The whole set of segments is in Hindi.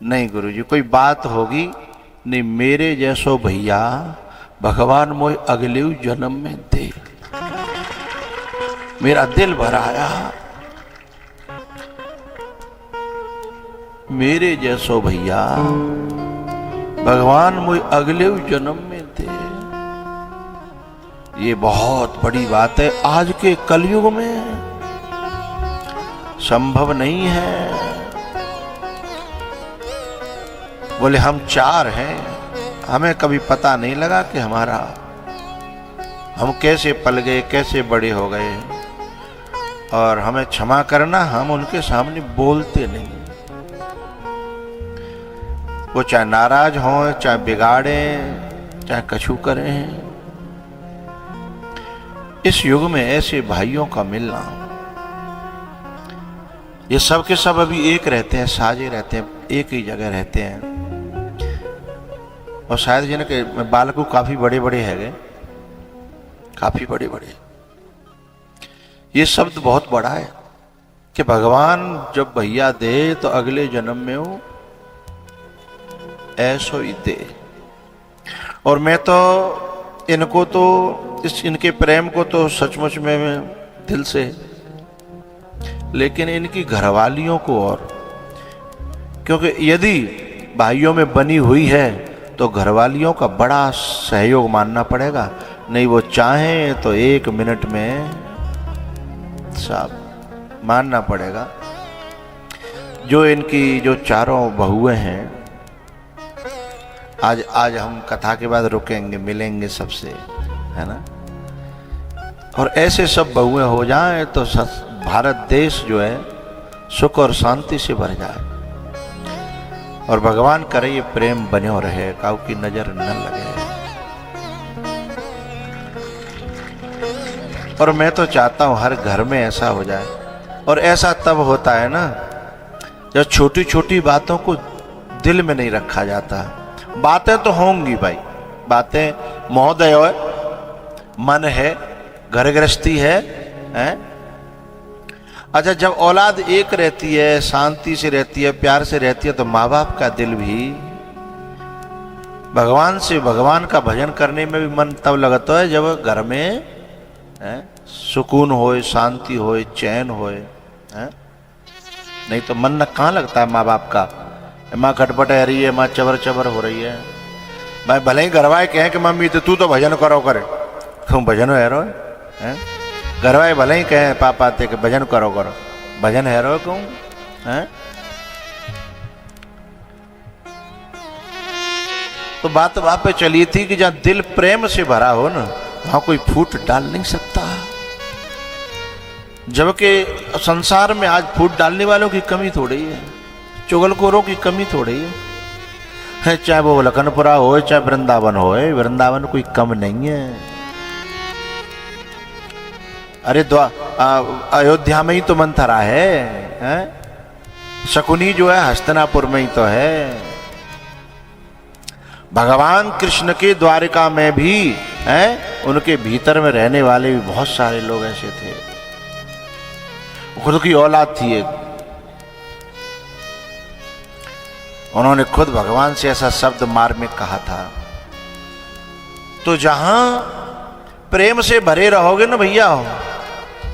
नहीं गुरुजी, कोई बात होगी नहीं, मेरे जैसो भैया भगवान मोय अगले जन्म में दे। मेरा दिल भर आया, मेरे जैसो भैया भगवान मोय अगले जन्म में दे। ये बहुत बड़ी बात है, आज के कलयुग में संभव नहीं है। बोले हम 4 हैं, हमें कभी पता नहीं लगा कि हम कैसे पल गए, कैसे बड़े हो गए। और हमें क्षमा करना, हम उनके सामने बोलते नहीं। वो चाहे नाराज हों, चाहे बिगाड़े, चाहे कछु करें। इस युग में ऐसे भाइयों का मिलना, ये सब के सब अभी एक रहते हैं, साझे रहते हैं, एक ही जगह रहते हैं। और शायद जिनके बालक काफी बड़े बड़े है गए, काफी बड़े बड़े। ये शब्द बहुत बड़ा है कि भगवान जब भैया दे तो अगले जन्म में वो ऐसो ही दे। और मैं तो इनको तो इनके प्रेम को तो सचमुच में मैं दिल से, लेकिन इनकी घरवालियों को, और क्योंकि यदि भाइयों में बनी हुई है तो घरवालियों का बड़ा सहयोग मानना पड़ेगा। नहीं वो चाहें तो 1 मिनट में सब मानना पड़ेगा। जो इनकी जो चारों बहुएं हैं, आज हम कथा के बाद रुकेंगे, मिलेंगे सबसे, है ना। और ऐसे सब बहुएं हो जाएं तो भारत देश जो है सुख और शांति से भर जाए। और भगवान करे ये प्रेम बन्यो रहे, काऊ की नजर न लगे। और मैं तो चाहता हूं हर घर में ऐसा हो जाए। और ऐसा तब होता है ना जब छोटी छोटी बातों को दिल में नहीं रखा जाता। बातें तो होंगी भाई, बातें महोदय है, मन है, घर गृहस्थी है, अच्छा जब औलाद एक रहती है, शांति से रहती है, प्यार से रहती है, तो माँ बाप का दिल भी भगवान से, भगवान का भजन करने में भी मन तब लगता है जब घर में सुकून होए, शांति होए, चैन होए। नहीं तो मन न कहाँ लगता है माँ बाप का। माँ खटपट रह रही है, माँ चबर चबर हो रही है। भाई भले ही घरवाए कहें कि मम्मी तो तू तो भजन करो करे, तुम भजन है रो है। घरवाए भले ही कहें पापा ते कि भजन करो करो, भजन है रो क्यों है। तो बात वहां पे चली थी कि जहां दिल प्रेम से भरा हो ना, वहां कोई फूट डाल नहीं सकता। जबकि संसार में आज फूट डालने वालों की कमी थोड़ी है, चुगलखोरों की कमी थोड़ी है। चाहे वो लखनपुरा हो, चाहे वृंदावन हो, वृंदावन कोई कम नहीं है। अरे अयोध्या में ही तो मंथरा है? शकुनी जो है हस्तिनापुर में ही तो है। भगवान कृष्ण के द्वारिका में भी उनके भीतर में रहने वाले भी बहुत सारे लोग ऐसे थे। खुद की औलाद थी एक, उन्होंने खुद भगवान से ऐसा शब्द मार्ग में कहा था। तो जहां प्रेम से भरे रहोगे ना भैया,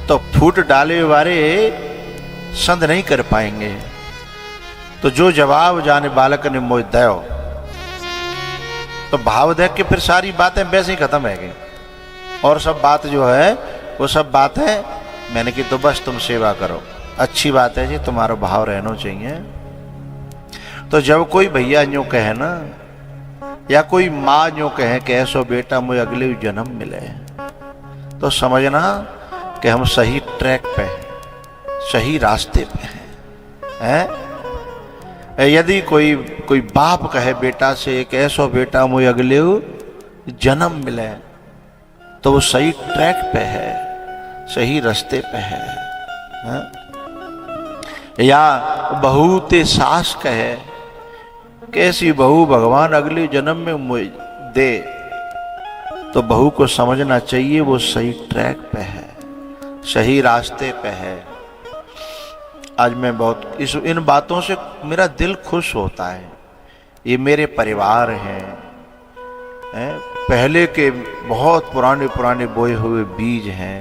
तो फूट डाले वाले संध नहीं कर पाएंगे। तो जो जवाब जाने बालक ने मोह दयो, तो भाव देख के फिर सारी बातें वैसे ही खत्म है गई। और सब बात जो है वो सब बात है मैंने कि तो बस तुम सेवा करो, अच्छी बात है जी, तुम्हारा भाव रहना चाहिए। तो जब कोई भैया यूं कहे ना, या कोई माँ यूं कहे कि ऐसो बेटा मुझे अगले जन्म मिले, तो समझना कि हम सही ट्रैक पे हैं, सही रास्ते पे हैं। यदि कोई बाप कहे बेटा से कि ऐसो बेटा मुझे अगले जन्म मिले, तो वो सही ट्रैक पे है, सही रास्ते पे है। या बहू ते सास कहे कैसी बहू भगवान अगले जन्म में मुझे दे, तो बहू को समझना चाहिए वो सही ट्रैक पे है, सही रास्ते पे है। आज मैं बहुत इन बातों से मेरा दिल खुश होता है। ये मेरे परिवार हैं, पहले के बहुत पुराने पुराने बोए हुए बीज हैं।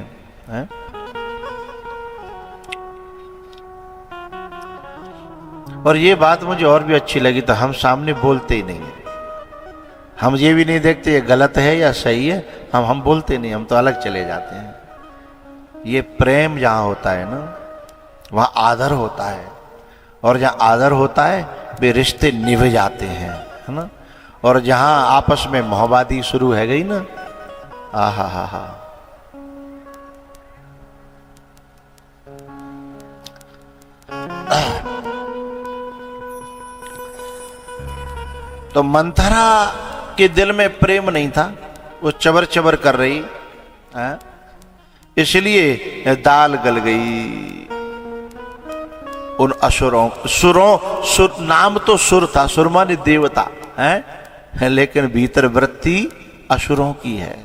और ये बात मुझे और भी अच्छी लगी, तो हम सामने बोलते ही नहीं, हम ये भी नहीं देखते ये गलत है या सही है, हम बोलते नहीं, हम तो अलग चले जाते हैं। ये प्रेम जहाँ होता है ना, वहाँ आदर होता है, और जहाँ आदर होता है वे रिश्ते निभ जाते हैं, है ना। और जहाँ आपस में मोहब्बती शुरू है गई ना, आहा हा हा। तो मंथरा के दिल में प्रेम नहीं था, वो चबर चबर कर रही है, इसलिए दाल गल गई उन असुरों। सुर नाम तो सुर था, सुर माने देवता है, लेकिन भीतर वृत्ति असुरों की है।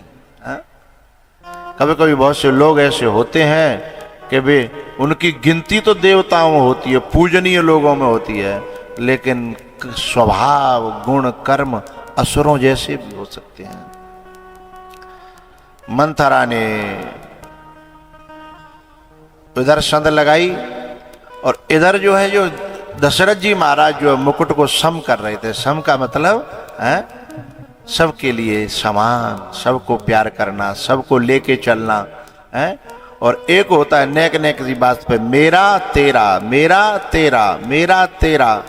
कभी कभी बहुत से लोग ऐसे होते हैं कि वे उनकी गिनती तो देवताओं में होती है, पूजनीय लोगों में होती है, लेकिन स्वभाव गुण कर्म असुरों जैसे भी हो सकते हैं। मंथरा ने इधर संद लगाई, और इधर जो है जो दशरथ जी महाराज जो मुकुट को सम कर रहे थे। सम का मतलब है सबके लिए समान, सबको प्यार करना, सबको लेके चलना है। और एक होता है नेक नेक की बात पे मेरा तेरा, मेरा तेरा, मेरा तेरा।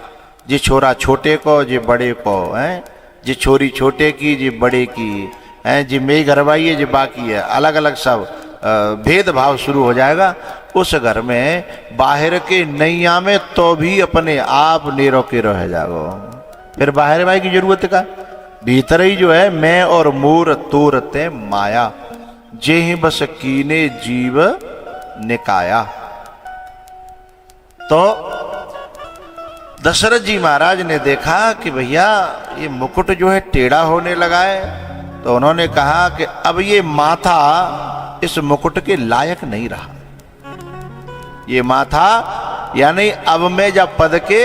जी छोरा छोटे को, जी बड़े को है, जी छोरी छोटे की, जी बड़े की है, जी मेरी घरवाई है, जी बाकी है, अलग अलग सब भेदभाव शुरू हो जाएगा। उस घर में बाहर के नैया में तो भी अपने आप नेरो के रह जाओ, फिर बाहर भाई की जरूरत का। भीतर ही जो है मैं और मोर तोरते माया, जे ही बस कीने जीव निकाया। तो दशरथ जी महाराज ने देखा कि भैया ये मुकुट जो है टेढ़ा होने लगा है, तो उन्होंने कहा कि अब ये माथा इस मुकुट के लायक नहीं रहा। ये माथा यानी अब मैं जब पद के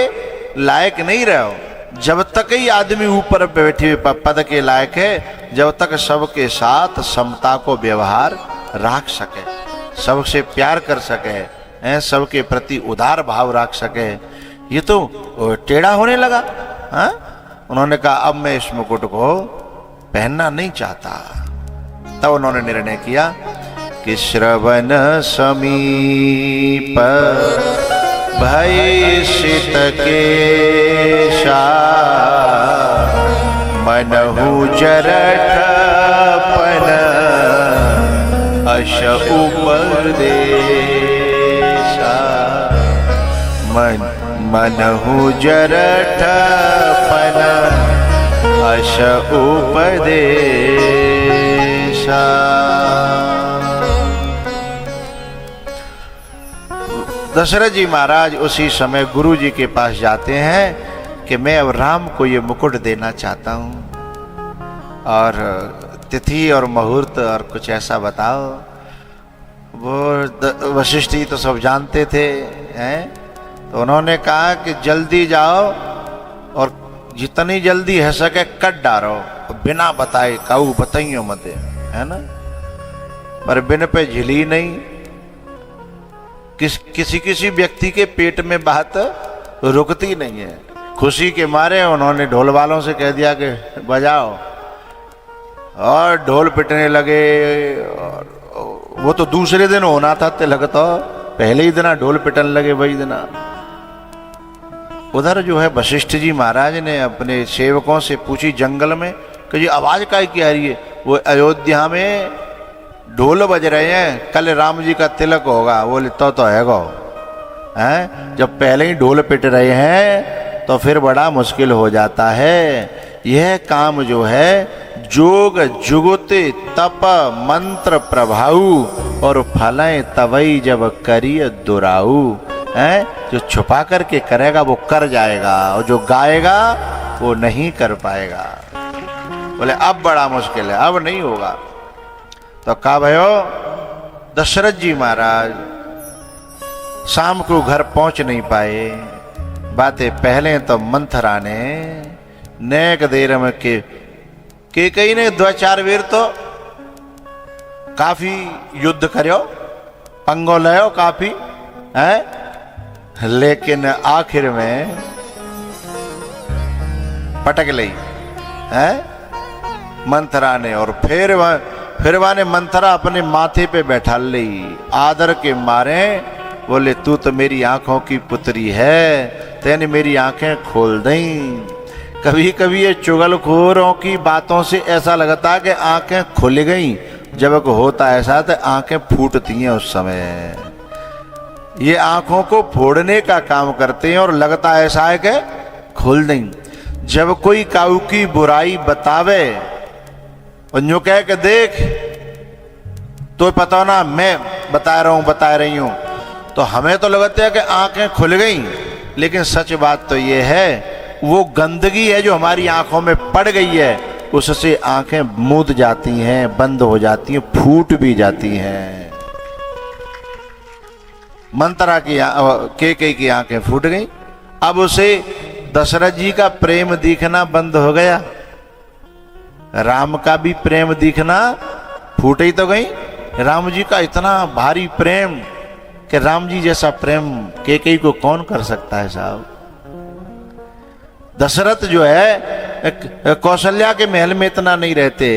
लायक नहीं रहो, जब तक ही आदमी ऊपर बैठे हुए पद के लायक है, जब तक सबके साथ समता को व्यवहार रख सके, सबसे प्यार कर सके, सबके प्रति उदार भाव रख सके, ये तो टेढ़ा होने लगा। उन्होंने कहा अब मैं इस मुकुट को पहनना नहीं चाहता। तब उन्होंने निर्णय किया कि श्रवण समीप भय सित केशा, मनहु जरठ पन अश उपदेशा। मनहु जरठ पन अश उपदेशा। दशरथ जी महाराज उसी समय गुरु जी के पास जाते हैं कि मैं अब राम को ये मुकुट देना चाहता हूँ, और तिथि और मुहूर्त और कुछ ऐसा बताओ। वो वशिष्ठ जी तो सब जानते थे हैं, तो उन्होंने कहा कि जल्दी जाओ और जितनी जल्दी है सके कट डालो, बिना बताए काऊ बताइयो मत, है ना। पर बिन पे झिली नहीं। किसी व्यक्ति के पेट में बात रुकती नहीं है। खुशी के मारे उन्होंने ढोल वालों से कह दिया कि बजाओ, और ढोल पिटने लगे। और वो तो दूसरे दिन होना था तिलक, तो पहले ही दिन ढोल पिटने लगे वही दिन। उधर जो है वशिष्ठ जी महाराज ने अपने सेवकों से पूछी जंगल में कि जी आवाज काय की आ रही है। वो अयोध्या में ढोल बज रहे हैं, कल राम जी का तिलक होगा। बोले तो है गो हैं, जब पहले ही ढोल पिट रहे हैं तो फिर बड़ा मुश्किल हो जाता है। यह काम जो है जोग जुगुते तप मंत्र प्रभाऊ, और फलें तवई जब करिय दुराऊ। है जो छुपा करके करेगा वो कर जाएगा, और जो गाएगा वो नहीं कर पाएगा। बोले अब बड़ा मुश्किल है, अब नहीं होगा। तो कहा भयो दशरथ जी महाराज शाम को घर पहुंच नहीं पाए। बातें पहले तो मंथरा ने नेक देर में के कई ने 2-4 बेर तो काफी युद्ध करो, पंगो लयो काफी है, लेकिन आखिर में पटक ली है मंथरा ने। और फिर वाने मंथरा अपने माथे पे बैठा ली, आदर के मारे बोले तू तो मेरी आंखों की पुत्री है, तेने मेरी आंखें खोल दी। कभी कभी ये चुगलखोरों की बातों से ऐसा लगता है कि आंखें खुल गई, जब होता ऐसा तो आंखें फूटती हैं उस समय। ये आंखों को फोड़ने का काम करते हैं और लगता ऐसा है कि खुल नहीं। जब कोई काऊ की बुराई बतावे और यूं कह के देख तो पता ना मैं बता रही हूं, तो हमें तो लगता है कि आंखें खुल गई, लेकिन सच बात तो ये है वो गंदगी है जो हमारी आंखों में पड़ गई है, उससे आंखें मूंद जाती हैं, बंद हो जाती हैं, फूट भी जाती हैं। मंथरा की केकई की आंखें फूट गई। अब उसे दशरथ जी का प्रेम दिखना बंद हो गया, राम का भी प्रेम दिखना फूट ही तो गई। राम जी का इतना भारी प्रेम कि राम जी जैसा प्रेम केकई को कौन कर सकता है साहब। दशरथ जो है कौशल्या के महल में इतना नहीं रहते,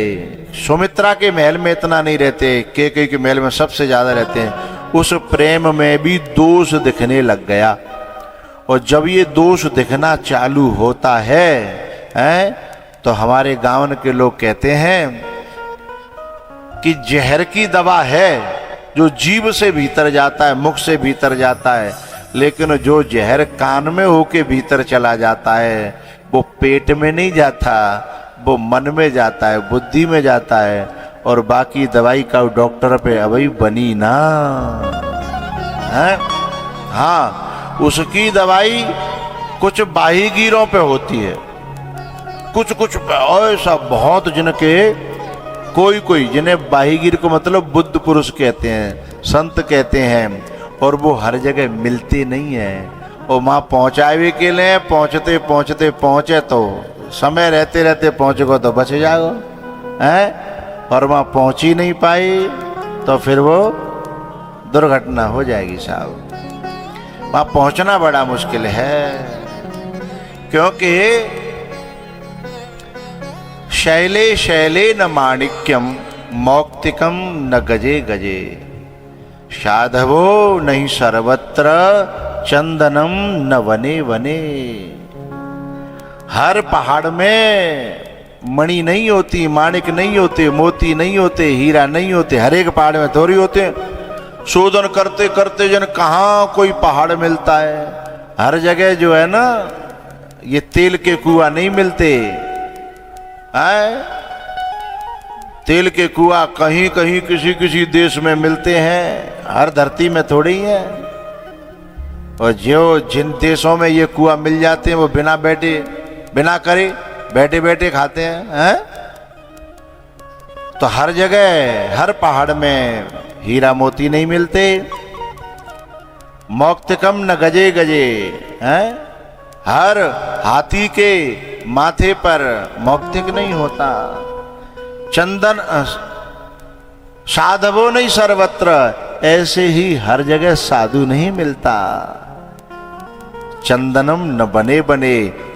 सुमित्रा के महल में इतना नहीं रहते, केकई के महल में सबसे ज्यादा रहते हैं। उस प्रेम में भी दोष दिखने लग गया, और जब ये दोष दिखना चालू होता है तो हमारे गांव के लोग कहते हैं कि जहर की दवा है जो जीभ से भीतर जाता है, मुख से भीतर जाता है, लेकिन जो जहर कान में होके भीतर चला जाता है वो पेट में नहीं जाता, वो मन में जाता है, बुद्धि में जाता है, और बाकी दवाई का डॉक्टर पे अभी बनी ना है। हाँ, उसकी दवाई कुछ बाहीगीरों पे होती है, कुछ ऐसा बहुत जिनके कोई जिन्हें बाहीगीर को मतलब बुद्ध पुरुष कहते हैं, संत कहते हैं, और वो हर जगह मिलते नहीं है। और वहां पहुंचावे के लिए पहुंचते पहुंचे तो समय रहते रहते पहुंचेगो तो बच जाओ है, और वहां पहुंच ही नहीं पाई तो फिर वो दुर्घटना हो जाएगी साहब। वहां पहुंचना बड़ा मुश्किल है, क्योंकि शैले शैले न माणिक्यम मौक्तिकम न गजे गजे, साधवो नहीं सर्वत्र चंदनम न वने वने। हर पहाड़ में मणि नहीं होती, माणिक नहीं होते, मोती नहीं होते, हीरा नहीं होते, हर एक पहाड़ में थोड़ी होते। शोधन करते करते जन कहाँ कोई पहाड़ मिलता है। हर जगह जो है ना ये तेल के कुआं नहीं मिलते है, तेल के कुआं कहीं कहीं किसी किसी देश में मिलते हैं, हर धरती में थोड़ी है। और जो जिन देशों में ये कुआं मिल जाते हैं वो बिना करे बैठे बैठे खाते हैं। तो हर जगह हर पहाड़ में हीरा मोती नहीं मिलते। मौक्तिकम न गजे गजे हैं, हर हाथी के माथे पर मौक्तिक नहीं होता। चंदन साधवो नहीं सर्वत्र, ऐसे ही हर जगह साधु नहीं मिलता। चंदनम न बने बने,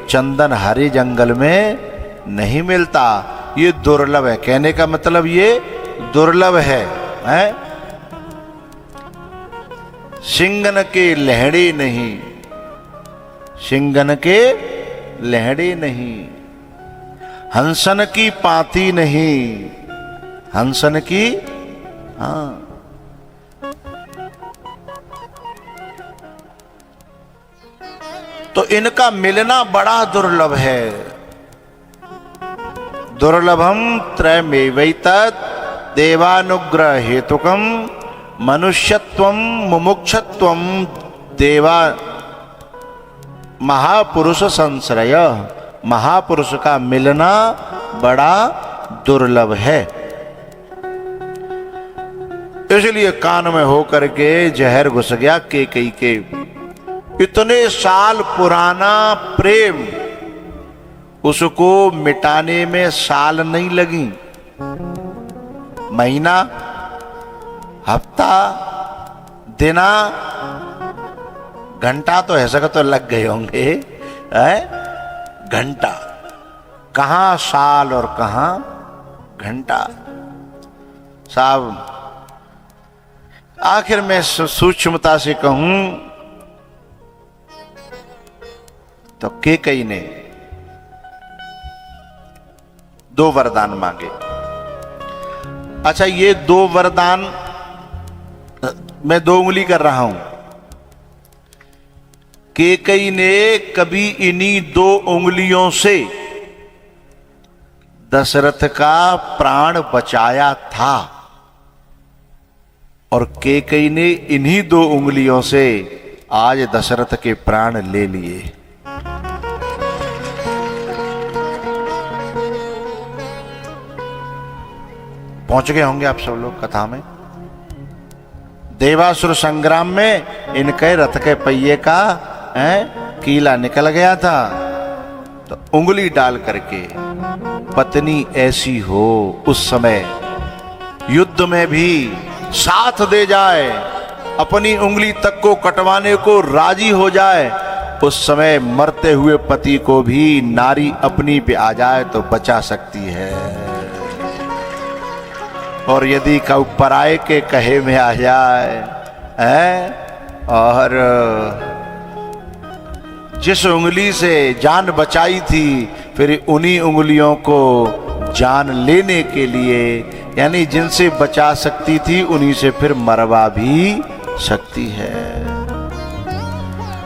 चंदन हरे जंगल में नहीं मिलता। ये दुर्लभ है, कहने का मतलब ये दुर्लभ है, हैं? सिंगन के लहड़े नहीं, सिंगन के लहड़े नहीं, हंसन की पाती नहीं, हंसन की हाँ तो इनका मिलना बड़ा दुर्लभ है। दुर्लभम त्रयमेवैतत् देवानुग्रह हेतुकम मनुष्यत्वम मुमुक्षत्वम देवा महापुरुष संश्रय। महापुरुष का मिलना बड़ा दुर्लभ है। इसलिए कान में हो करके जहर घुस गया कैकेयी के। इतने साल पुराना प्रेम, उसको मिटाने में साल नहीं लगी, महीना, हफ्ता, दिना, घंटा तो ऐसा का तो लग गए होंगे, घंटा, कहां साल और कहां घंटा। साहब आखिर में सूक्ष्मता से कहूं तो कैकेयी ने 2 वरदान मांगे। अच्छा, ये 2 वरदान मैं 2 उंगली कर रहा हूं। कैकेयी ने कभी इन्हीं 2 उंगलियों से दशरथ का प्राण बचाया था, और कैकेयी ने इन्हीं 2 उंगलियों से आज दशरथ के प्राण ले लिए। पहुंच गए होंगे आप सब लोग कथा में। देवासुर संग्राम में इनके रथ के पहिए का कीला निकल गया था, तो उंगली डाल करके पत्नी ऐसी हो उस समय युद्ध में भी साथ दे जाए, अपनी उंगली तक को कटवाने को राजी हो जाए, उस समय मरते हुए पति को भी नारी अपनी पे आ जाए तो बचा सकती है। और यदि कऊ पराये के कहे में आ जाए और जिस उंगली से जान बचाई थी, फिर उन्हीं उंगलियों को जान लेने के लिए, यानी जिनसे बचा सकती थी उन्हीं से फिर मरवा भी सकती है।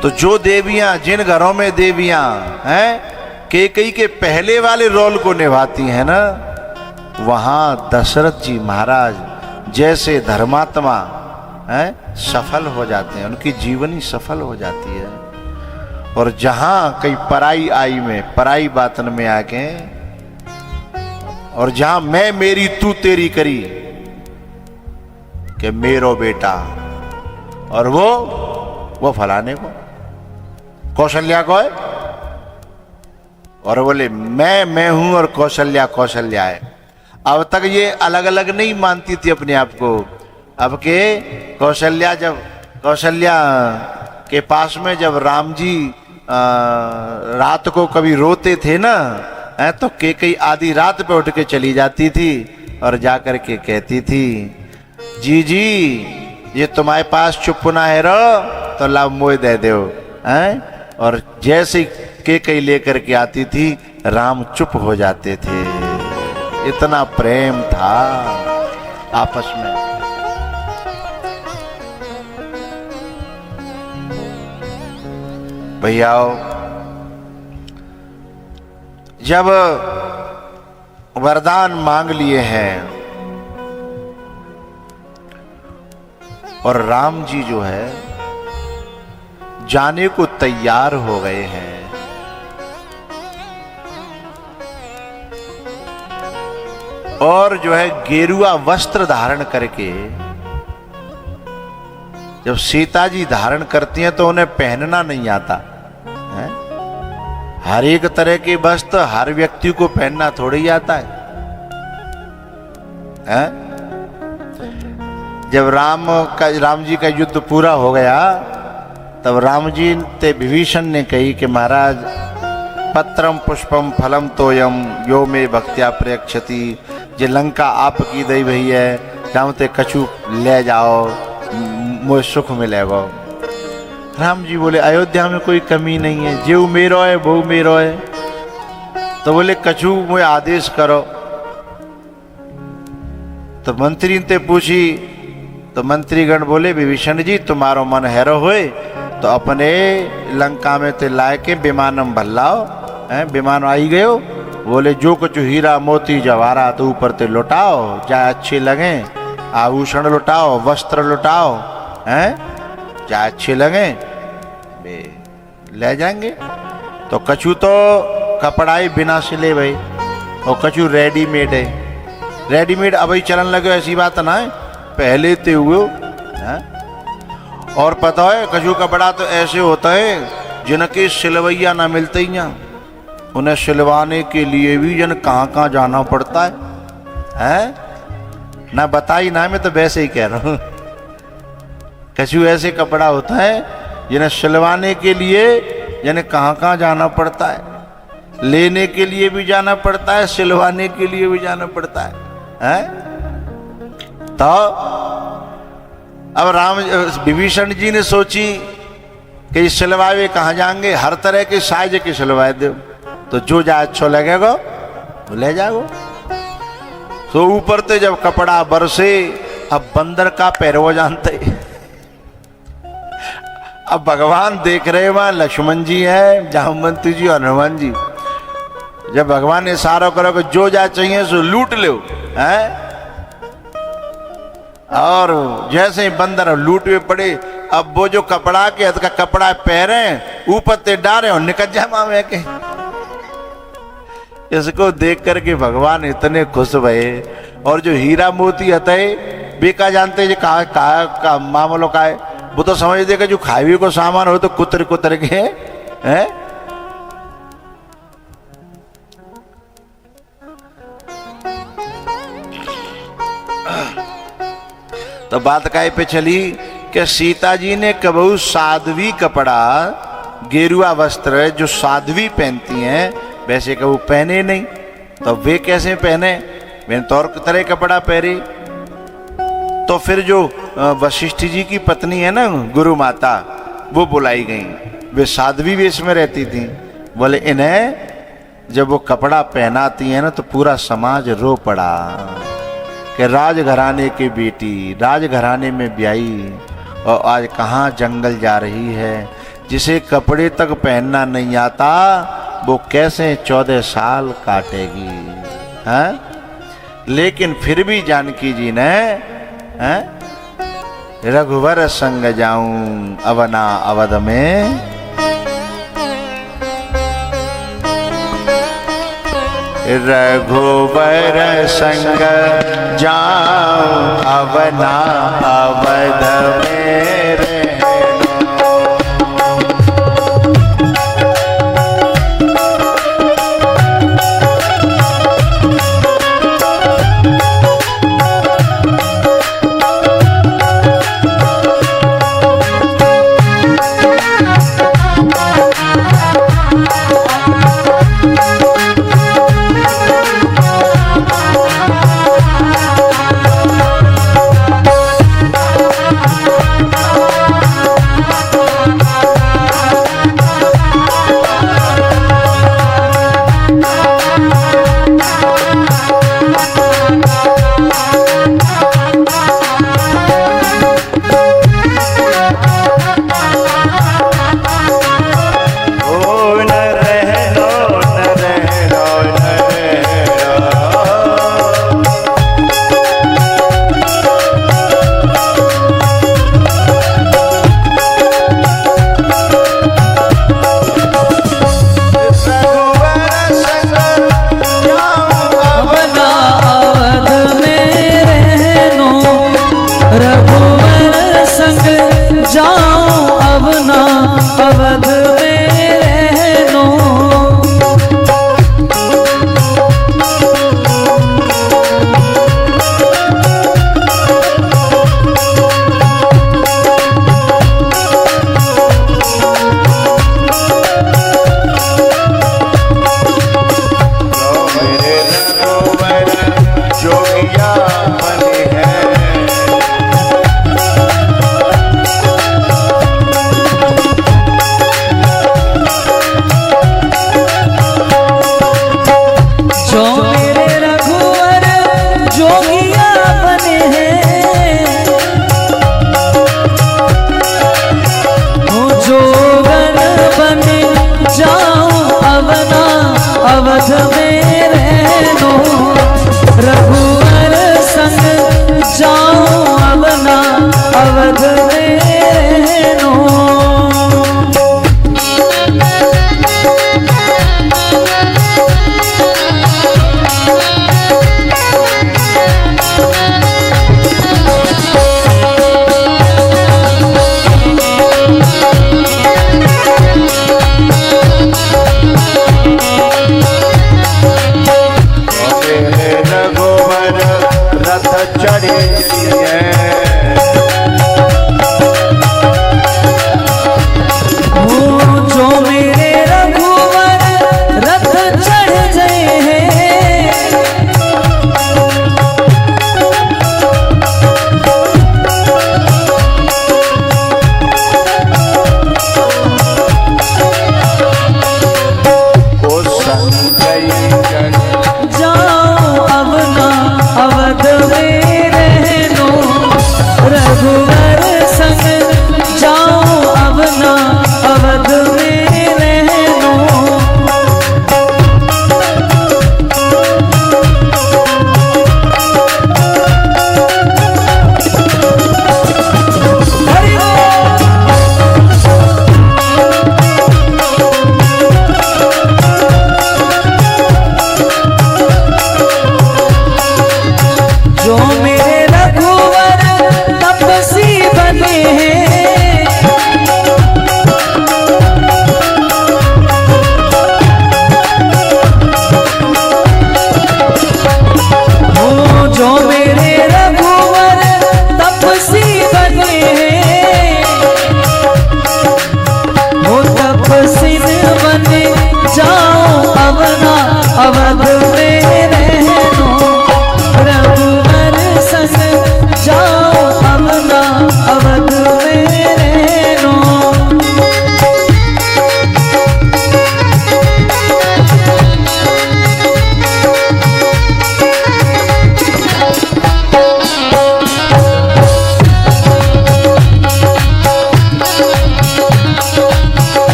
तो जो देवियां, जिन घरों में देवियां कैकेयी के पहले वाले रोल को निभाती हैं ना, वहां दशरथ जी महाराज जैसे धर्मात्मा सफल हो जाते हैं, उनकी जीवनी सफल हो जाती है। और जहां कई पराई आई में, पराई बातन में आके, और जहां मैं मेरी तू तेरी करी कि मेरो बेटा, और वो फलाने को, कौशल्या को है, और बोले मैं हूं और कौशल्या कौशल्या है। अब तक ये अलग अलग नहीं मानती थी अपने आप को। अब के कौशल्या, जब कौशल्या के पास में जब राम जी रात को कभी रोते थे ना, तो कैकेयी आधी रात पे उठ के चली जाती थी और जाकर के कहती थी, जी जी ये तुम्हारे पास चुप ना है रो तो लाभ मोह दे दो। और जैसे कैकेयी लेकर के आती थी, राम चुप हो जाते थे। इतना प्रेम था आपस में। भैयाओ, जब वरदान मांग लिए हैं और राम जी जो है जाने को तैयार हो गए हैं, और जो है गेरुआ वस्त्र धारण करके, जब सीता जी धारण करती हैं तो उन्हें पहनना नहीं आता है? हर एक तरह के वस्त्र हर व्यक्ति को पहनना थोड़ी ही आता है? जब राम जी का युद्ध पूरा हो गया, तब राम जी ते विभीषण ने कही कि महाराज, पत्रम पुष्पम फलम तोयम यो में भक्त्या प्रयक्षति, जे लंका आपकी दई भई है, जामते कछु ले जाओ, मुझे सुख मिलेगा। राम जी बोले अयोध्या में कोई कमी नहीं है, जो मेरो है वो मेरो है। तो बोले कछु मुझे आदेश करो। तो मंत्री ने पूछी, तो मंत्रीगण बोले विभीषण जी तुम्हारो मन हैरो होए तो अपने लंका में ते लाए के विमानम भल्लाओ। विमान आई गयो, बोले जो कुछ हीरा मोती जवाहरात ऊपर ते लुटाओ, चाहे अच्छे लगे, आभूषण लुटाओ, वस्त्र लुटाओ, चाहे अच्छे लगे ले जाएंगे। तो कछु तो कपड़ा ही बिना सिले भाई, और कछु रेडीमेड है। रेडीमेड अभी चलन लगे, ऐसी बात ना है। पहले ते हुए हैं? और पता है कछु कपड़ा तो ऐसे होता है जिनके सिलवैया ना मिलते ही हैं, उन्हें सिलवाने के लिए भी जन कहाँ कहाँ जाना पड़ता है? ना बताई ना, मैं तो वैसे ही कह रहा हूँ। कछु ऐसे कपड़ा होता है जिन्हें सिलवाने के लिए जिन्हें कहाँ कहाँ जाना पड़ता है, लेने के लिए भी जाना पड़ता है, सिलवाने के लिए भी जाना पड़ता है? तो अब राम विभीषण जी ने सोची कि सिलवाए कहाँ जाएंगे, हर तरह के साइज के सिलवाए दो, तो जो जा अच्छा लगेगा वो ले जाओ। तो ऊपर से जब कपड़ा बरसे, अब बंदर का पैरवा जानते, अब भगवान देख रहे वहां लक्ष्मण जी हैं, जामवंती जी और हनुमान जी। जब भगवान ने इशारा करो कि जो जा चाहिए सो लूट लो, हैं? और जैसे ही बंदर लूट में पड़े, अब वो जो कपड़ा के हद का कपड़ा पहरे ऊपर ते डारे और निकल जाए मामे के। इसको देख करके भगवान इतने खुश भये। और जो हीरा मोती हते बेका जानते जो का मामलो का है, वो तो समझ देगा जो खावी को सामान हो तो कुतर कुतर के हैं। तो बात काय पे चली कि सीता जी ने कबहू साध्वी कपड़ा, गेरुआ वस्त्र जो साध्वी पहनती हैं, वैसे कबू पहने नहीं। तो वे कैसे पहने? वे तो और तरह कपड़ा पहने। तो फिर जो वशिष्ठ जी की पत्नी है ना, गुरु माता, वो बुलाई गई। वे साध्वी वेश में रहती थी। बोले इन्हें जब वो कपड़ा पहनाती है ना तो पूरा समाज रो पड़ा कि राजघराने की बेटी राजघराने में ब्याई और आज कहाँ जंगल जा रही है। जिसे कपड़े तक पहनना नहीं आता वो कैसे 14 साल काटेगी, हैं? लेकिन फिर भी जानकी जी ने, हैं? रघुवर संग जाऊं अवना अवध में, रघुवर संग जाऊं अवना अवध में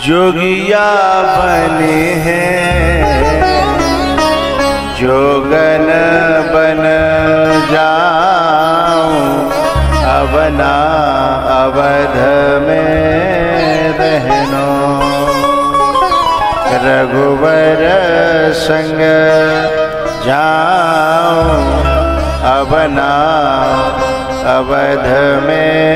जोगिया बने हैं जोगन बन जाऊं अब ना अवध में रहनो रघुवर संग जाऊं अब ना अवध में